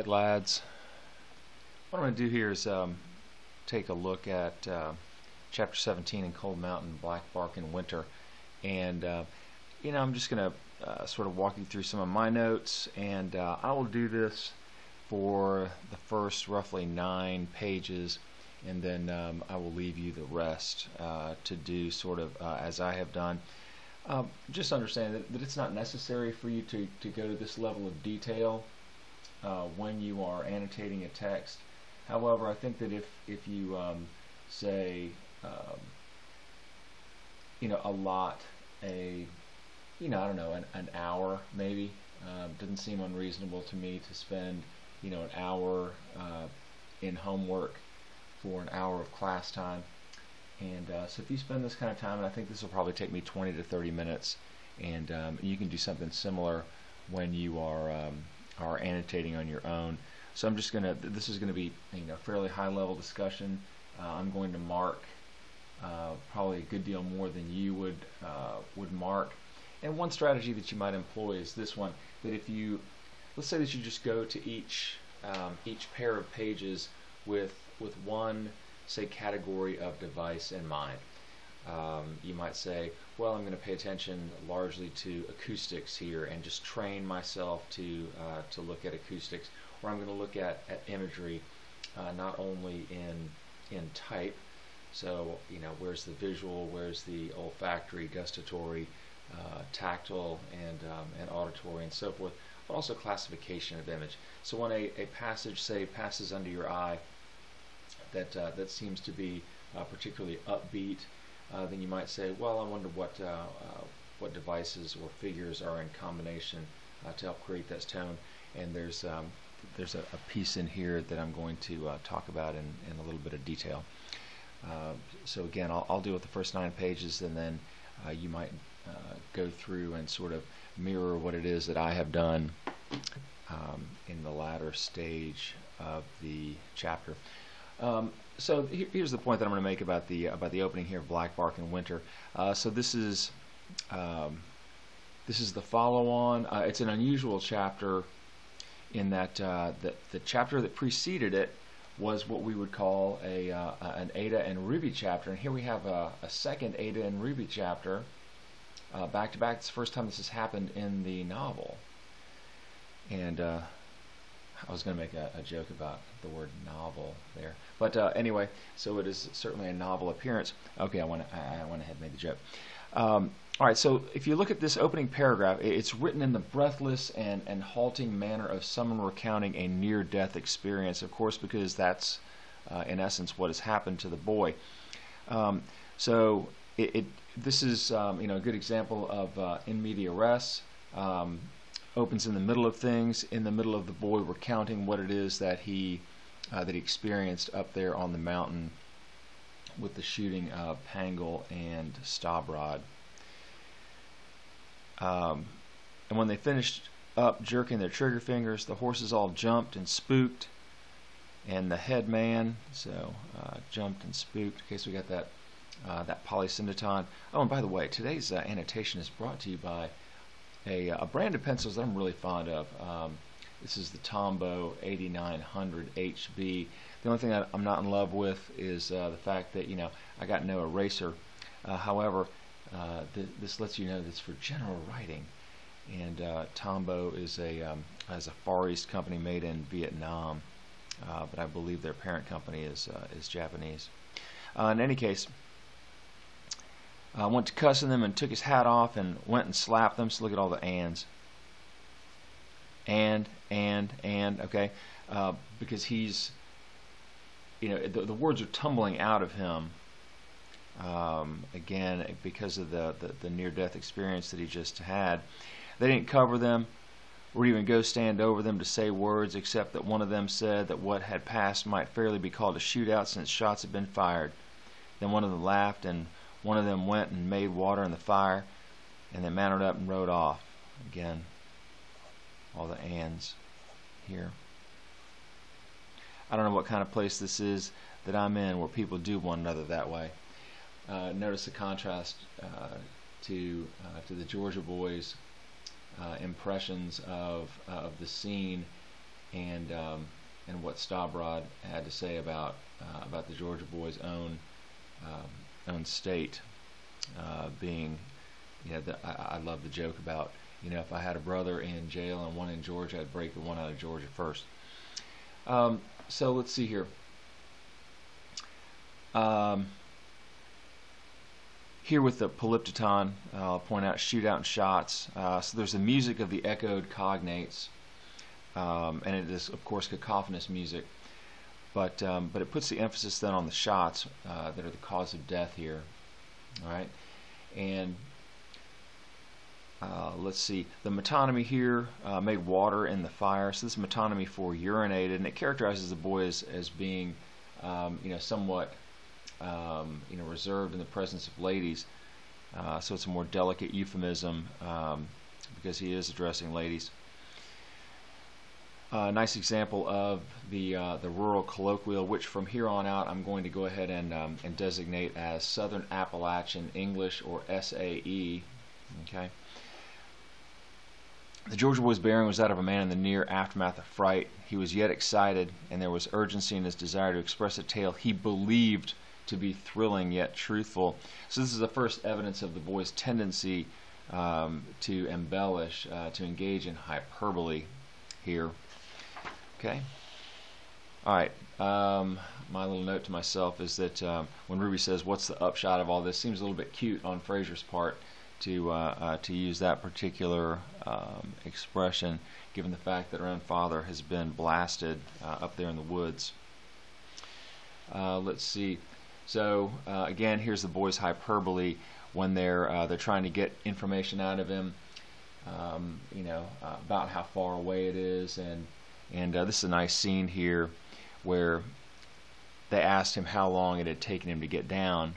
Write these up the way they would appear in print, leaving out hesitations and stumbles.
Alright, lads, what I'm going to do here is take a look at Chapter 17 in Cold Mountain, Black Bark in Winter. And, I'm just going to sort of walk you through some of my notes, and I will do this for the first roughly 9 pages, and then I will leave you the rest to do sort of as I have done. Just understand that it's not necessary for you to go to this level of detail when you are annotating a text. However, I think that if you say allot I don't know, an hour maybe, doesn't seem unreasonable to me to spend an hour in homework for an hour of class time. And so if you spend this kind of time, and I think this will probably take me 20 to 30 minutes, and you can do something similar when you are annotating on your own. So I'm just gonna, this is gonna be fairly high level discussion. I'm going to mark probably a good deal more than you would mark. And one strategy that you might employ is this one, that if you, let's say that you just go to each pair of pages with one, say, category of device in mind. You might say, well, I'm going to pay attention largely to acoustics here and just train myself to look at acoustics, or I'm going to look at imagery, not only in type, so where's the visual, where's the olfactory, gustatory, tactile, and auditory, and so forth, but also classification of image. So when a passage, say, passes under your eye that seems to be particularly upbeat, then you might say, well, I wonder what devices or figures are in combination to help create that tone. And there's a piece in here that I'm going to talk about in a little bit of detail. So again, I'll deal with the first 9 pages, and then you might go through and sort of mirror what it is that I have done in the latter stage of the chapter. So here's the point that I'm going to make about the opening here of Black Bark in Winter. So this is the follow-on. It's an unusual chapter in that the chapter that preceded it was what we would call an Ada and Ruby chapter, and here we have a second Ada and Ruby chapter back to back. It's the first time this has happened in the novel. And I was going to make a joke about the word novel there, but anyway, so it is certainly a novel appearance. Okay, I went ahead and made the joke. All right, so if you look at this opening paragraph, it's written in the breathless and halting manner of someone recounting a near-death experience, of course, because that's in essence what has happened to the boy. So this is a good example of in media res. Opens in the middle of things, in the middle of the boy recounting what it is that he experienced up there on the mountain with the shooting of Pangle and Stabrod. And when they finished up jerking their trigger fingers, the horses all jumped and spooked, and the head man jumped and spooked. Okay, so we got that polysyndeton. Oh, and by the way, today's annotation is brought to you by a brand of pencils that I'm really fond of. This is the Tombow 8900 HB. The only thing that I'm not in love with is the fact that I got no eraser. However, this lets you know that it's for general writing. And Tombow is a Far East company made in Vietnam, but I believe their parent company is Japanese. In any case, went to cussing them and took his hat off and went and slapped them. So look at all the ands. And, okay, because he's, the words are tumbling out of him, again, because of the near-death experience that he just had. They didn't cover them or even go stand over them to say words, except that one of them said that what had passed might fairly be called a shootout since shots had been fired. Then one of them laughed, and one of them went and made water in the fire, and then mounted up and rode off. Again, all the ands here. I don't know what kind of place this is that I'm in where people do one another that way. Notice the contrast to the Georgia boys' impressions of the scene and what Stavrod had to say about the Georgia boys' own state being. I love the joke about, if I had a brother in jail and one in Georgia, I'd break the one out of Georgia first. So let's see here. Here with the polyptyton, I'll point out shootout and shots. So there's the music of the echoed cognates, and it is, of course, cacophonous music. But it puts the emphasis then on the shots that are the cause of death here. All right, and let's see. The metonymy here made water in the fire. So this is metonymy for urinated, and it characterizes the boy as being, somewhat, reserved in the presence of ladies. So it's a more delicate euphemism because he is addressing ladies. Nice example of the rural colloquial, which from here on out I'm going to go ahead and designate as Southern Appalachian English, or SAE. Okay. The Georgia boy's bearing was that of a man in the near aftermath of fright. He was yet excited, and there was urgency in his desire to express a tale he believed to be thrilling yet truthful. So this is the first evidence of the boy's tendency to embellish, to engage in hyperbole here. Okay. All right. My little note to myself is that when Ruby says, "What's the upshot of all this?" seems a little bit cute on Fraser's part to use that particular expression, given the fact that her own father has been blasted up there in the woods. Let's see. So again, here's the boy's hyperbole when they're trying to get information out of him, about how far away it is, and this is a nice scene here where they asked him how long it had taken him to get down,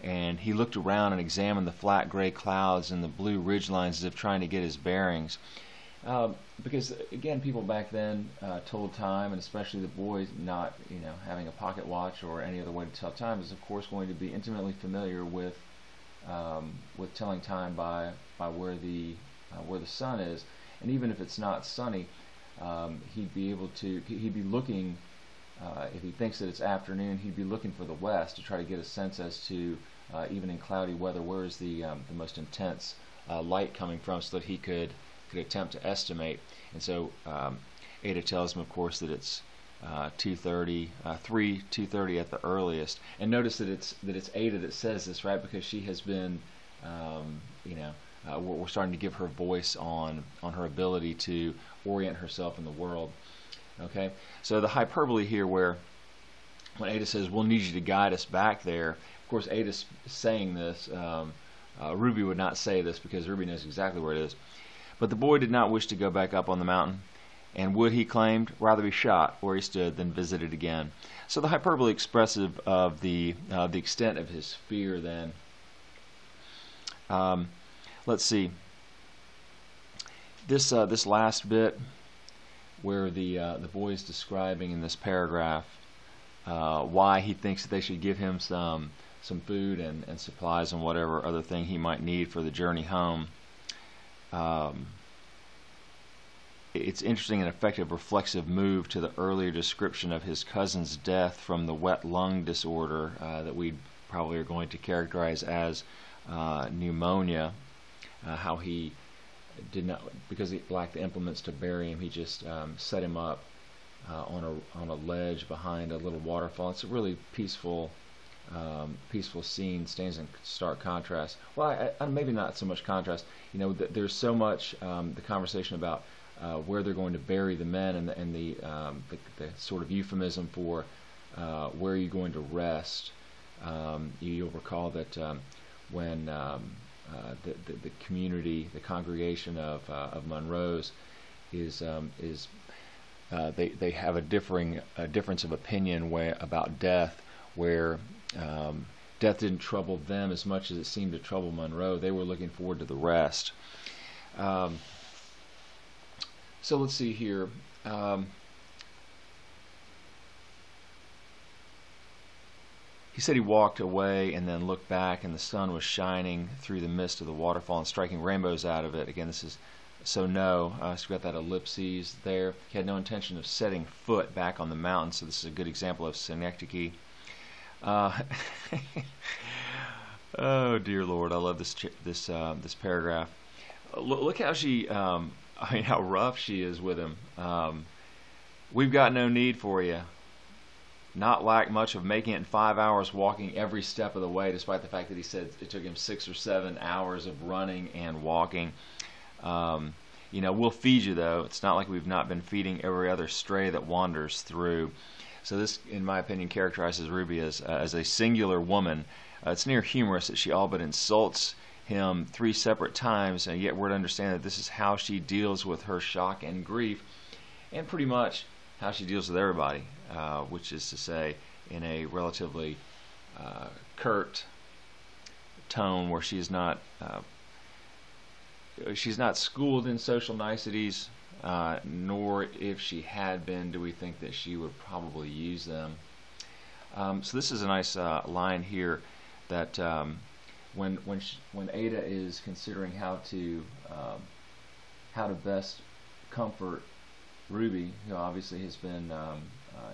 and he looked around and examined the flat gray clouds and the blue ridgelines as if trying to get his bearings. Because again, people back then told time, and especially the boys, not having a pocket watch or any other way to tell time, is of course going to be intimately familiar with telling time by where the sun is, and even if it's not sunny, he'd be looking. If he thinks that it's afternoon, he'd be looking for the west to try to get a sense as to, even in cloudy weather, where is the most intense light coming from, so that he could attempt to estimate. And so Ada tells him, of course, that it's 2:30 at the earliest. And notice that it's Ada that says this, right? Because she has been, we're starting to give her voice on her ability to orient herself in the world. Okay, so the hyperbole here, where when Ada says, "We'll need you to guide us back there," of course Ada's saying this. Ruby would not say this because Ruby knows exactly where it is. But the boy did not wish to go back up on the mountain, and would, he claimed, rather be shot where he stood than visit it again. So the hyperbole expressive of the extent of his fear then. Let's see. This last bit, where the boy is describing in this paragraph why he thinks that they should give him some food and supplies and whatever other thing he might need for the journey home. It's interesting and effective reflexive move to the earlier description of his cousin's death from the wet lung disorder that we probably are going to characterize as pneumonia. How he did not, because he lacked the implements to bury him, he just set him up on a ledge behind a little waterfall. It's a really peaceful scene, stands in stark contrast. Well, maybe not so much contrast. There's so much the conversation about where they're going to bury the men, and the sort of euphemism for where are you going to rest. You'll recall that when the community, the congregation of Monroe's they have a difference of opinion about death, where death didn't trouble them as much as it seemed to trouble Monroe. They were looking forward to the rest. So let's see here. He said he walked away and then looked back, and the sun was shining through the mist of the waterfall and striking rainbows out of it. Again, this is so no. So we've got that ellipses there. He had no intention of setting foot back on the mountain, so this is a good example of synecdoche. Oh dear Lord, I love this paragraph. Look how she, I mean, how rough she is with him. We've got no need for you. Not lack much of making it in 5 hours, walking every step of the way, despite the fact that he said it took him 6 or 7 hours of running and walking. You know, we'll feed you though. It's not like we've not been feeding every other stray that wanders through. So this, in my opinion, characterizes Ruby as a singular woman. It's near humorous that she all but insults him 3 separate times, and yet we're to understand that this is how she deals with her shock and grief, and pretty much how she deals with everybody, which is to say in a relatively curt tone, where she's not schooled in social niceties, nor if she had been do we think that she would probably use them. So this is a nice line here that when Ada is considering how to best comfort Ruby, who obviously has been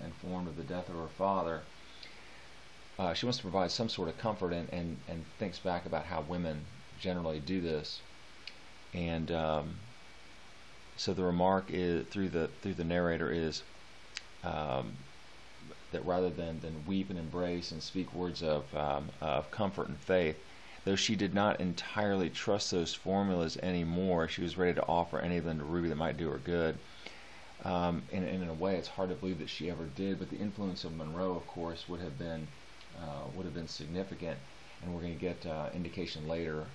informed of the death of her father, she wants to provide some sort of comfort, and thinks back about how women generally do this. And so the remark is through the narrator is that rather than weep and embrace and speak words of comfort and faith, though she did not entirely trust those formulas anymore, she was ready to offer any of them to Ruby that might do her good. And in a way, it's hard to believe that she ever did, but the influence of Monroe, of course, would have been significant, and we're going to get indication later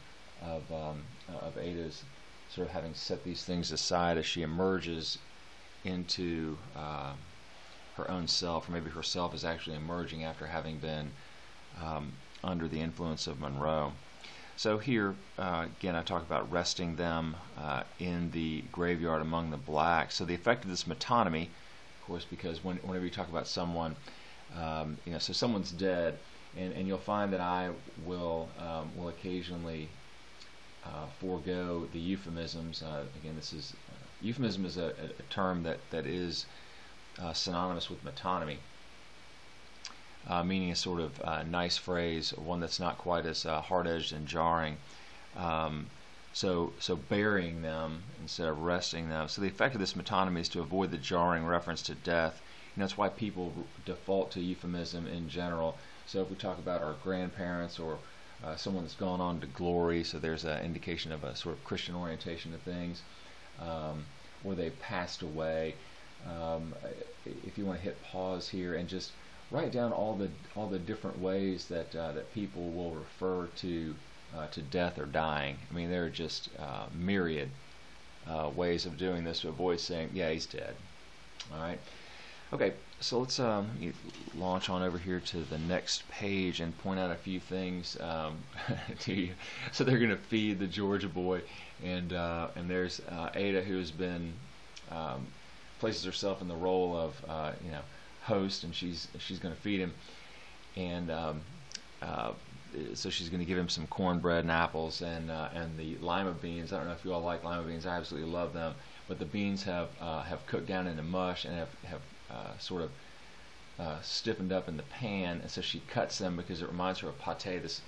of Ada's sort of having set these things aside as she emerges into her own self, or maybe herself is actually emerging after having been under the influence of Monroe. So here, again, I talk about resting them in the graveyard among the blacks. So the effect of this metonymy, of course, because whenever you talk about someone, you know, so someone's dead, and you'll find that I will occasionally forego the euphemisms. Again, this is euphemism is a term that is synonymous with metonymy, meaning a sort of nice phrase, one that's not quite as hard-edged and jarring. So burying them instead of resting them. So the effect of this metonymy is to avoid the jarring reference to death. And that's why people default to euphemism in general. So if we talk about our grandparents or someone that's gone on to glory, so there's an indication of a sort of Christian orientation to things, or they passed away. If you want to hit pause here and just write down all the different ways that people will refer to death or dying. I mean, there are just myriad ways of doing this to avoid saying, yeah, he's dead. All right. Okay, so let's launch on over here to the next page and point out a few things to you. So they're going to feed the Georgia boy, and there's Ada, who's been places herself in the role of host, and she's going to feed him, and so she's going to give him some cornbread and apples and the lima beans. I don't know if you all like lima beans. I absolutely love them, but the beans have cooked down into mush and have sort of stiffened up in the pan, and so she cuts them because it reminds her of pate. This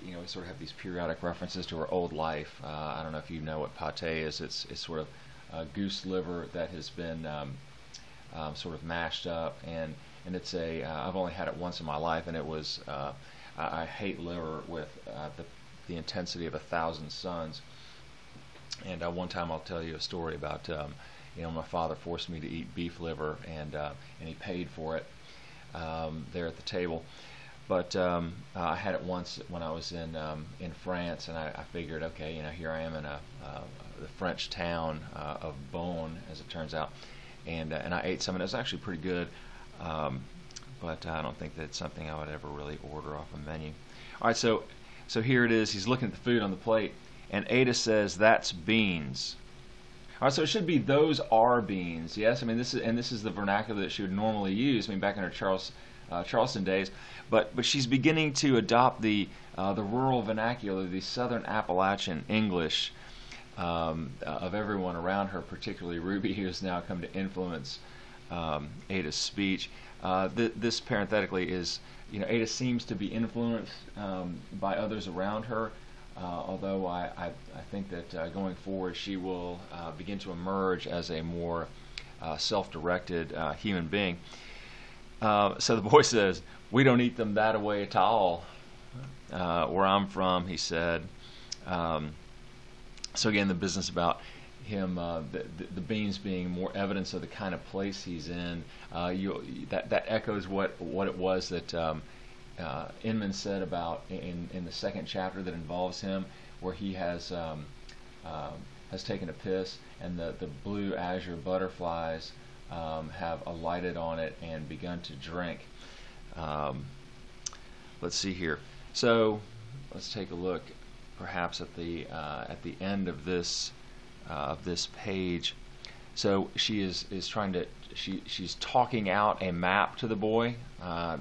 we sort of have these periodic references to her old life. I don't know if you know what pate is. It's sort of goose liver that has been sort of mashed up, and it's I've only had it once in my life, and it was I hate liver with the intensity of 1,000 suns. And one time I'll tell you a story about my father forced me to eat beef liver, and he paid for it there at the table. But I had it once when I was in France, and I figured, okay, here I am in the French town of Beaune, as it turns out, and I ate some, and it was actually pretty good. But I don't think that's something I would ever really order off a menu. All right, so here it is. He's looking at the food on the plate, and Ada says, "That's beans." All right, so it should be "those are beans." Yes, I mean this is the vernacular that she would normally use. I mean back in her Charleston days, but she's beginning to adopt the rural vernacular, the Southern Appalachian English, of everyone around her, particularly Ruby, who has now come to influence Ada's speech. This parenthetically is, Ada seems to be influenced by others around her, although I think that going forward she will begin to emerge as a more self-directed human being. So the boy says, "We don't eat them that way at all. Where I'm from," he said. So again, the business about him, the beans being more evidence of the kind of place he's in. That echoes what it was that Inman said about in the second chapter that involves him, where he has taken a piss, and the blue azure butterflies have alighted on it and begun to drink. Let's see here. So let's take a look, perhaps at the end of this page. So she is trying to she's talking out a map to the boy.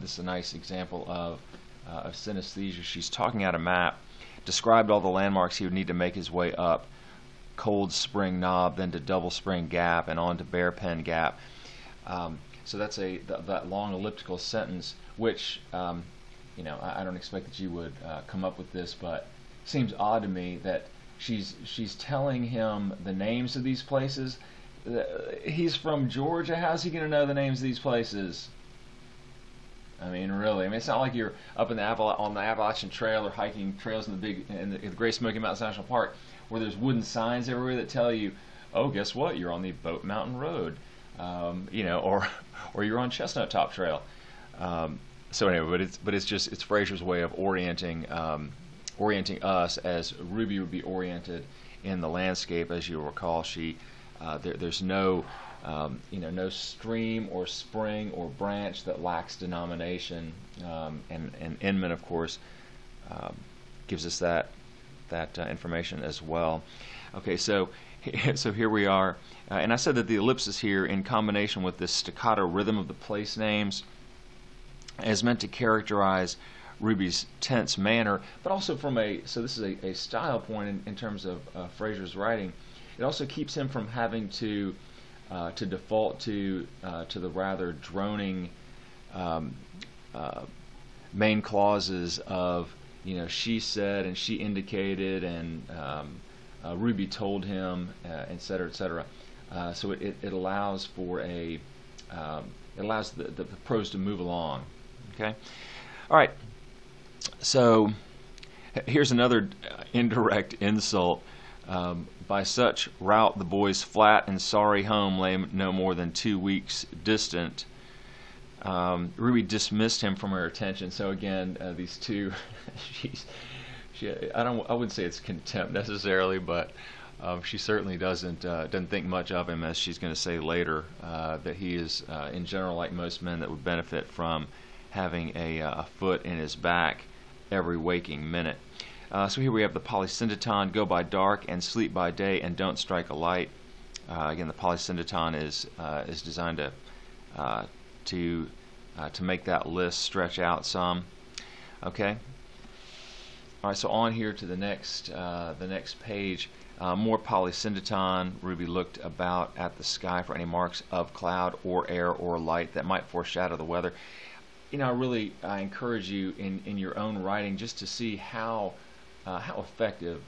This is a nice example of synesthesia. She's talking out a map, described all the landmarks he would need to make his way up Cold Spring Knob, then to Double Spring Gap, and on to Bear Pen Gap. So that's that long elliptical sentence, which I don't expect that you would come up with this, but it seems odd to me that she's telling him the names of these places. He's from Georgia. How's he going to know the names of these places? I mean, really. I mean, it's not like you're up in on the Appalachian Trail or hiking trails in the Great Smoky Mountains National Park, where there's wooden signs everywhere that tell you, "Oh, guess what? You're on the Boat Mountain Road," or you're on Chestnut Top Trail. So anyway, but it's Fraser's way of orienting us as Ruby would be oriented in the landscape. As you'll recall, there's no no stream or spring or branch that lacks denomination, and Inman, of course, gives us that information as well. Okay, so here we are, and I said that the ellipsis here, in combination with this staccato rhythm of the place names, is meant to characterize Ruby's tense manner, but also so this is a style point in terms of Fraser's writing. It also keeps him from having to default to the rather droning main clauses of she said and she indicated and Ruby told him, etc., etc. So it allows for it allows the prose to move along. Okay, all right. So here's another indirect insult. By such route the boy's flat and sorry home lay no more than 2 weeks distant. Ruby dismissed him from her attention. So again, these two, I wouldn't say it's contempt necessarily, but she certainly doesn't think much of him, as she's going to say later, that he is in general like most men that would benefit from having a foot in his back every waking minute. So here we have the polysyndeton: go by dark and sleep by day and don't strike a light. Again, the polysyndeton is designed to make that list stretch out some. Okay. All right. So on here to the next page. More polysyndeton. Ruby looked about at the sky for any marks of cloud or air or light that might foreshadow the weather. I encourage you in your own writing just to see how effective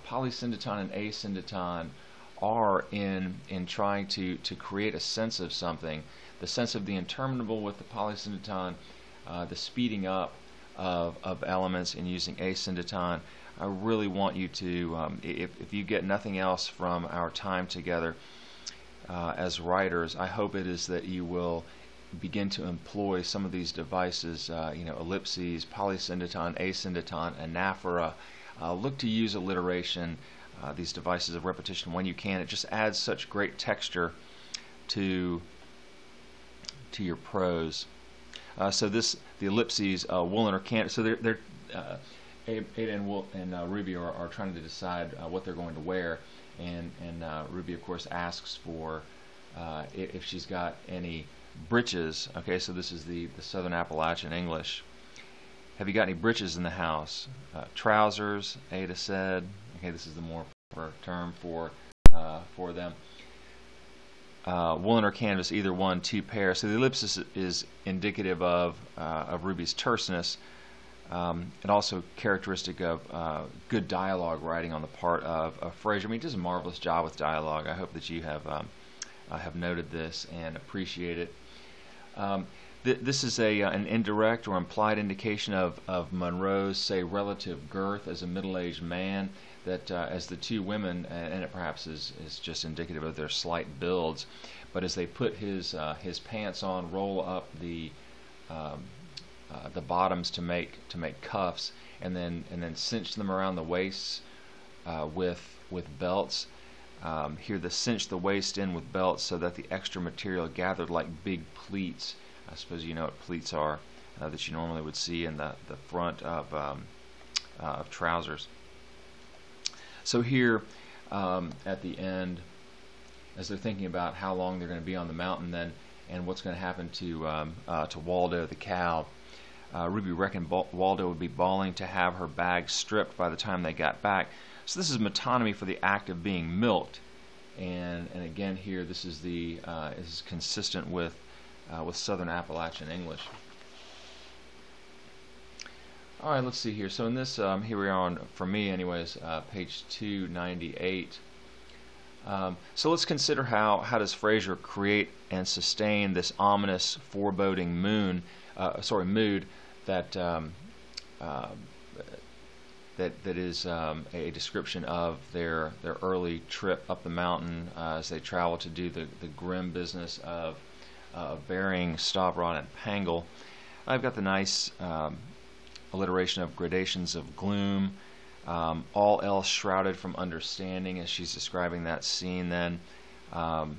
polysyndeton and asyndeton are in trying to create a sense of something. The sense of the interminable with the polysyndeton, the speeding up of elements in using asyndeton. I really want you to, if you get nothing else from our time together as writers, I hope it is that you will begin to employ some of these devices, ellipses, polysyndeton, asyndeton, anaphora. Look to use alliteration, these devices of repetition when you can. It just adds such great texture to your prose. So the ellipses, woolen or canvas. So they're Ada and Ruby are trying to decide what they're going to wear, and Ruby, of course, asks for if she's got any breeches. Okay, so this is the Southern Appalachian English. Have you got any breeches in the house? Trousers, Ada said. Okay, this is the more term for them. Woolen or canvas, either one, 2 pairs. So the ellipsis is indicative of Ruby's terseness, and also characteristic of good dialogue writing on the part of Fraser. I mean, he does a marvelous job with dialogue. I hope that you have noted this and appreciate it. This is an indirect or implied indication of Monroe's, say, relative girth as a middle-aged man, that as the two women, and it perhaps is just indicative of their slight builds, but as they put his pants on, roll up the bottoms to make cuffs, and then cinch them around the waists with belts. Here, the cinch the waist in with belts so that the extra material gathered like big pleats. I suppose you know what pleats are, that you normally would see in the front of trousers. So here, at the end, as they're thinking about how long they're going to be on the mountain then, and what's going to happen to Waldo the cow, Ruby reckoned Waldo would be bawling to have her bag stripped by the time they got back. So this is metonymy for the act of being milked, and again here this is is consistent with Southern Appalachian English. All right, let's see here. So in this, here we are on, for me anyways, page 298. So let's consider how does Fraser create and sustain this ominous, foreboding mood that that is a description of their early trip up the mountain as they travel to do the grim business of burying Stavron and Pangle. I've got the nice alliteration of gradations of gloom, all else shrouded from understanding, as she's describing that scene then. So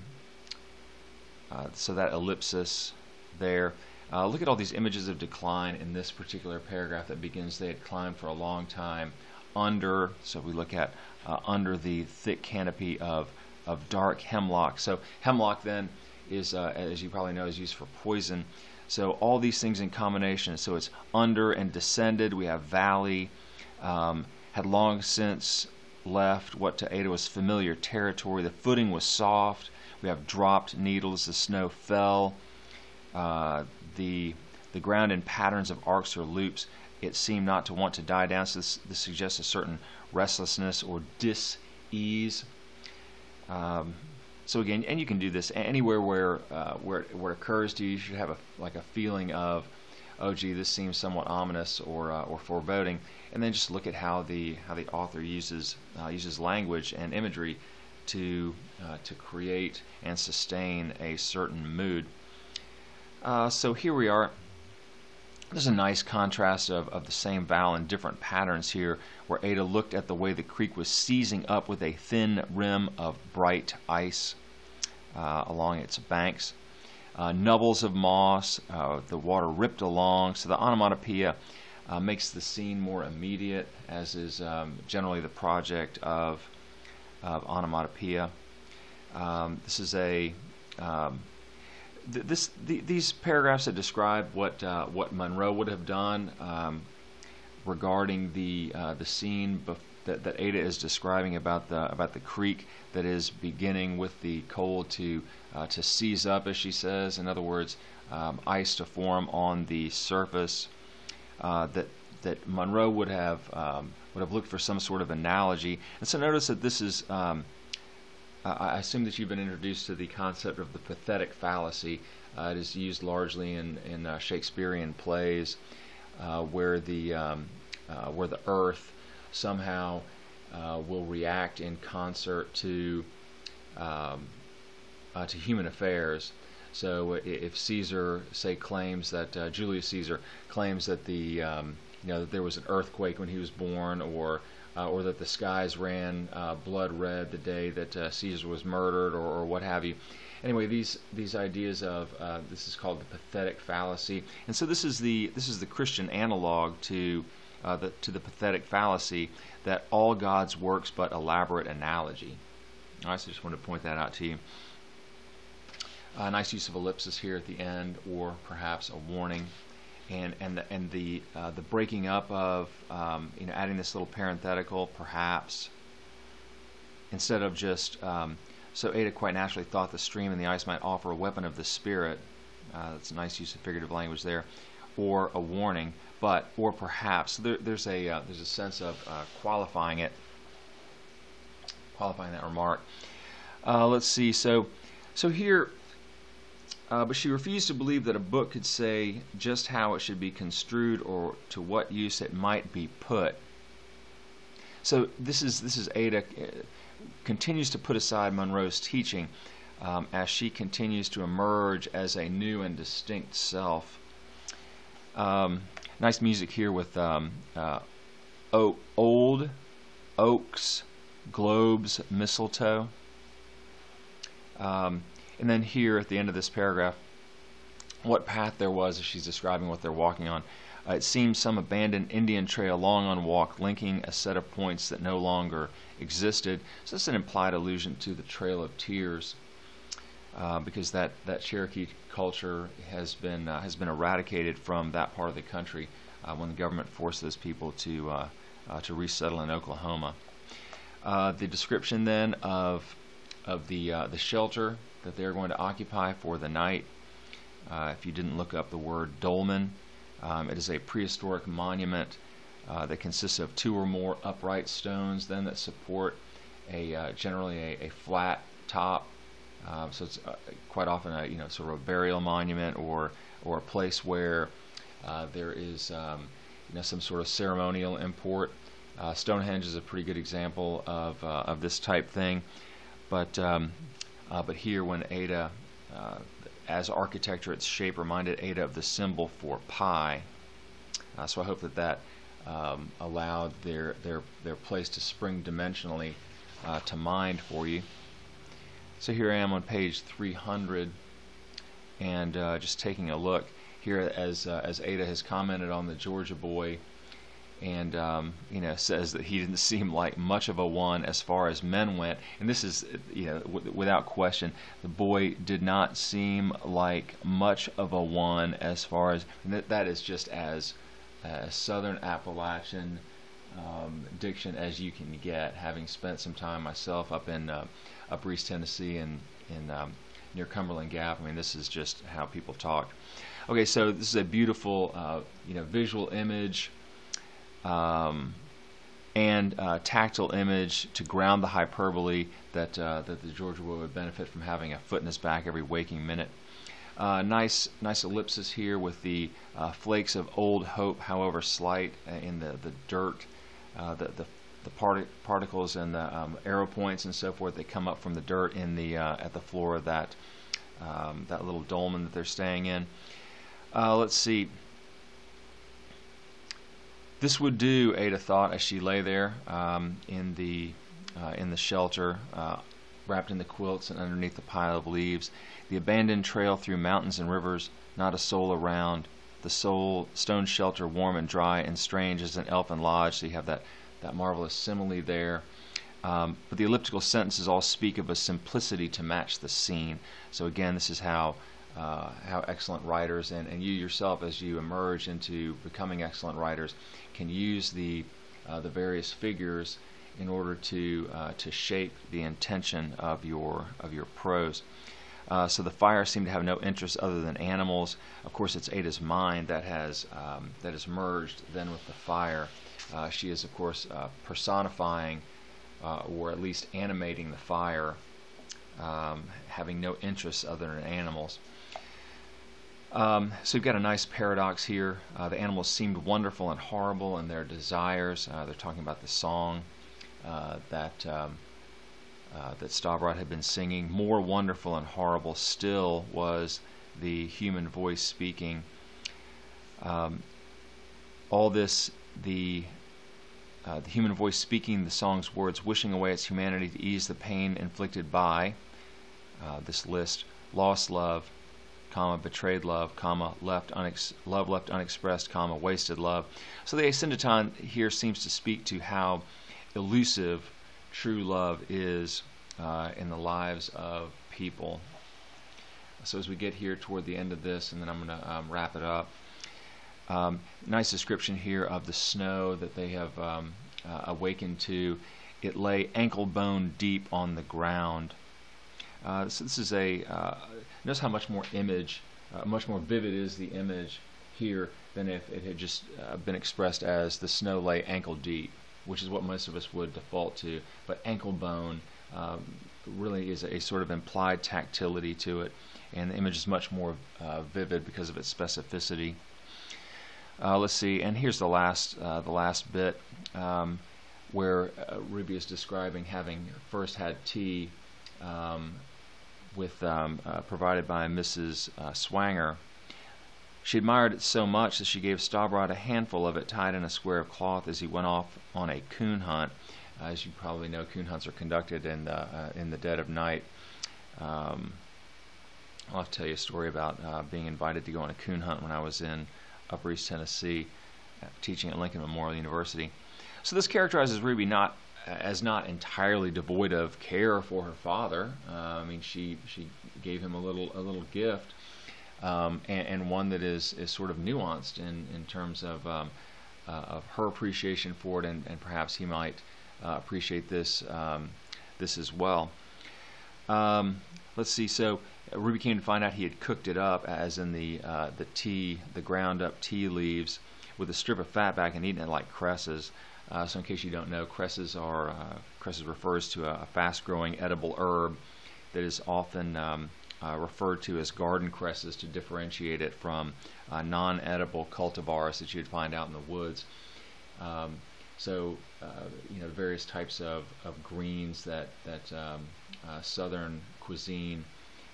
that ellipsis there. Look at all these images of decline in this particular paragraph that begins, they had climbed for a long time under, so we look at under the thick canopy of dark hemlock. So hemlock then is, as you probably know, is used for poison. So all these things in combination. So it's under and descended. We have valley, had long since left what to Ada was familiar territory. The footing was soft. We have dropped needles. The snow fell. The ground in patterns of arcs or loops. It seemed not to want to die down. So this suggests a certain restlessness or dis-ease. So again, and you can do this anywhere where it occurs to you. You should have a feeling of, oh gee, this seems somewhat ominous or foreboding, and then just look at how the author uses language and imagery to create and sustain a certain mood. So here we are. There's a nice contrast of the same vowel in different patterns here, where Ada looked at the way the creek was seizing up with a thin rim of bright ice along its banks. Nubbles of moss, the water ripped along, so the onomatopoeia makes the scene more immediate, as is generally the project of onomatopoeia. This is these paragraphs that describe what Monroe would have done regarding the scene that Ada is describing about the creek that is beginning with the cold to seize up, as she says. In other words, ice to form on the surface. That Monroe would have looked for some sort of analogy. And so notice that this is. I assume that you've been introduced to the concept of the pathetic fallacy. It is used largely in Shakespearean plays, where the earth somehow will react in concert to human affairs. So if Caesar, say, claims that Julius Caesar claims that that there was an earthquake when he was born, or that the skies ran blood red the day that Caesar was murdered, or what have you. Anyway, these ideas of this is called the pathetic fallacy, and so this is the Christian analog to the pathetic fallacy, that all God's works but elaborate analogy. All right, so I just wanted to point that out to you. A nice use of ellipsis here at the end, or perhaps a warning. And the breaking up of adding this little parenthetical, perhaps, instead of just so Ada quite naturally thought the stream and the ice might offer a weapon of the spirit. That's a nice use of figurative language there, or a warning, or perhaps there's a sense of qualifying that remark. Let's see. So here, but she refused to believe that a book could say just how it should be construed or to what use it might be put. So this is Ada continues to put aside Monroe's teaching as she continues to emerge as a new and distinct self. Nice music here with old oaks, globes, mistletoe. And then here at the end of this paragraph, what path there was as she's describing what they're walking on. It seems some abandoned Indian trail long unwalked, linking a set of points that no longer existed. So that's an implied allusion to the Trail of Tears, because that Cherokee culture has been eradicated from that part of the country when the government forced those people to resettle in Oklahoma. The description then of the shelter that they're going to occupy for the night. If you didn't look up the word dolmen, it is a prehistoric monument that consists of 2 or more upright stones then that support generally a flat top. So it's quite often a sort of a burial monument or a place where there is some sort of ceremonial import. Stonehenge is a pretty good example of this type thing. But here, when Ada, as architecture, its shape reminded Ada of the symbol for pi. So I hope that allowed their place to spring dimensionally to mind for you. So here I am on page 300, and just taking a look here as Ada has commented on the Georgia boy, and says that he didn't seem like much of a one as far as men went. And this is, without question, the boy did not seem like much of a one as far as, and that is just as Southern Appalachian diction as you can get, having spent some time myself up in Upper East Tennessee and near Cumberland Gap. I mean, this is just how people talk. Okay, so this is a beautiful visual image and tactile image to ground the hyperbole that the Georgia boy would benefit from having a foot in his back every waking minute. Nice ellipsis here with the flakes of old hope, however slight, in the dirt, the particles and the arrow points and so forth that come up from the dirt in the at the floor of that little dolmen that they're staying in. Let's see. This would do, Ada thought, as she lay there in the shelter, wrapped in the quilts and underneath the pile of leaves. The abandoned trail through mountains and rivers, not a soul around. The stone shelter warm and dry and strange as an elfin lodge. So you have that marvelous simile there. But the elliptical sentences all speak of a simplicity to match the scene. So again, this is how excellent writers, and you yourself, as you emerge into becoming excellent writers, can use the various figures in order to shape the intention of your prose. So the fire seemed to have no interest other than animals. Of course, it's Ada's mind that has merged then with the fire. She is, of course, personifying or at least animating the fire, having no interests other than animals. So we've got a nice paradox here. The animals seemed wonderful and horrible in their desires. They're talking about the song that Stavrod had been singing. More wonderful and horrible still was the human voice speaking. All this, the human voice speaking the song's words, wishing away its humanity to ease the pain inflicted by this list: lost love, comma, betrayed love, comma, love left unexpressed, comma, wasted love. So the asyndeton here seems to speak to how elusive true love is in the lives of people. So as we get here toward the end of this, and then I'm going to wrap it up, nice description here of the snow that they have awakened to, It lay ankle bone deep on the ground. So this is notice how much more much more vivid is the image here than if it had just been expressed as the snow lay ankle deep, which is what most of us would default to. But ankle bone really is a sort of implied tactility to it, and the image is much more vivid because of its specificity. Let's see, and here's the last bit where Ruby is describing having first had tea provided by Mrs. Swanger. She admired it so much that she gave Stavrod a handful of it tied in a square of cloth as he went off on a coon hunt. As you probably know, coon hunts are conducted in the dead of night. I'll have to tell you a story about being invited to go on a coon hunt when I was in Upper East Tennessee, teaching at Lincoln Memorial University. So this characterizes Ruby not entirely devoid of care for her father. I mean, she gave him a little gift, and one that is sort of nuanced in terms of her appreciation for it, and perhaps he might appreciate this as well. Let's see. So Ruby came to find out he had cooked it up, as in the ground up tea leaves, with a strip of fat back and eaten it like cresses. So in case you don't know, cresses refers to a fast-growing edible herb that is often referred to as garden cresses to differentiate it from non-edible cultivars that you'd find out in the woods. Various types of greens that southern cuisine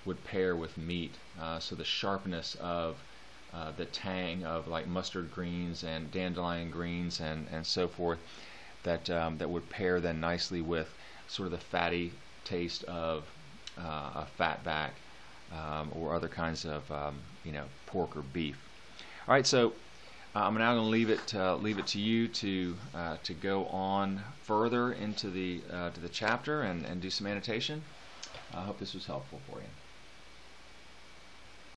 would pair with meat. So the sharpness of the tang of like mustard greens and dandelion greens and so forth that would pair then nicely with sort of the fatty taste of a fatback or other kinds of pork or beef. All right, so I'm now going to leave it to you to go on further into the chapter and do some annotation. I hope this was helpful for you.